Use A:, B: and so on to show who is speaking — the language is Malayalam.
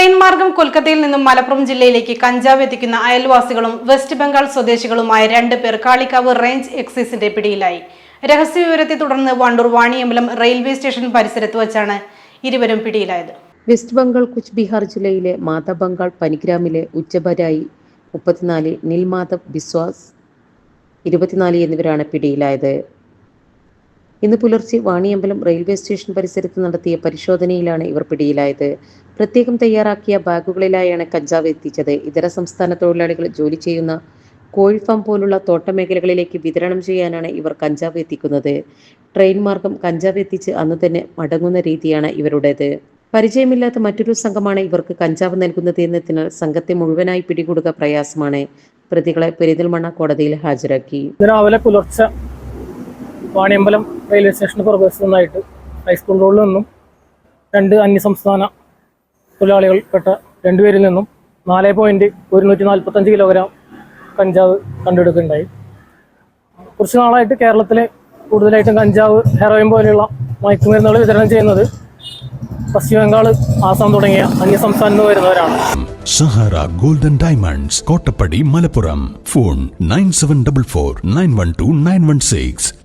A: ട്രെയിൻ മാർഗം കൊൽക്കത്തയിൽ നിന്നും മലപ്പുറം ജില്ലയിലേക്ക് കഞ്ചാവ് എത്തിക്കുന്ന അയൽവാസികളും വെസ്റ്റ് ബംഗാൾ സ്വദേശികളുമായ 2 പേർ കാളികാവ് റേഞ്ച് എക്സൈസിന്റെ പിടിയിലായി. രഹസ്യവിവരത്തെ തുടർന്ന് വണ്ടൂർ വാണിയമ്പലം റെയിൽവേ സ്റ്റേഷൻ പരിസരത്ത് വച്ചാണ് ഇരുവരും പിടിയിലായത്.
B: വെസ്റ്റ് ബംഗാൾ കുച്ച് ബിഹാർ ജില്ലയിലെ മാതാ ബംഗാൾ പനിഗ്രാമിലെ ഉച്ചബരായി 34, നിൽമാധവ് ബിസ്വാസ് 24 എന്നിവരാണ് പിടിയിലായത്. ഇന്ന് പുലർച്ചെ വാണിയമ്പലം റെയിൽവേ സ്റ്റേഷൻ പരിസരത്ത് നടത്തിയ പരിശോധനയിലാണ് ഇവർ പിടിയിലായത്. പ്രത്യേകം തയ്യാറാക്കിയ ബാഗുകളിലായാണ് കഞ്ചാവ് എത്തിച്ചത്. ഇതര സംസ്ഥാന തൊഴിലാളികൾ ജോലി ചെയ്യുന്ന കോഴി ഫാം പോലുള്ള തോട്ടമേഖലകളിലേക്ക് വിതരണം ചെയ്യാനാണ് ഇവർ കഞ്ചാവ് എത്തിക്കുന്നത്. ട്രെയിൻ മാർഗം കഞ്ചാവ് എത്തിച്ച് അന്ന് തന്നെ മടങ്ങുന്ന രീതിയാണ് ഇവരുടേത്. പരിചയമില്ലാത്ത മറ്റൊരു സംഘമാണ് ഇവർക്ക് കഞ്ചാവ് നൽകുന്നത് എന്നതിനാൽ സംഘത്തെ മുഴുവനായി പിടികൂടുക പ്രയാസമാണ്. പ്രതികളെ പെരിന്തൽമണ്ണ കോടതിയിൽ ഹാജരാക്കി.
C: രാവിലെ പുലർച്ചെ വാണിയമ്പലം റെയിൽവേ സ്റ്റേഷന് പുറകുവശത്ത് നിന്നായിട്ട് ഹൈസ്കൂൾ റോഡിൽ നിന്നും 2 അന്യസംസ്ഥാന തൊഴിലാളികൾപ്പെട്ട 2 പേരിൽ നിന്നും 4.145 കിലോഗ്രാം കഞ്ചാവ് കണ്ടെടുക്കുകയുണ്ടായി. കുറച്ച് നാളായിട്ട് കേരളത്തിലെ കൂടുതലായിട്ടും കഞ്ചാവ്, ഹെറോയിൻ പോലെയുള്ള മയക്കുമരുന്നുകൾ വിതരണം ചെയ്യുന്നത് പശ്ചിമ ബംഗാൾ, ആസാം തുടങ്ങിയ അന്യസംസ്ഥാനത്ത് വരുന്നവരാണ്.
D: Sahara golden diamonds, Kottappadi, Malappuram. Phone 9744 912 916.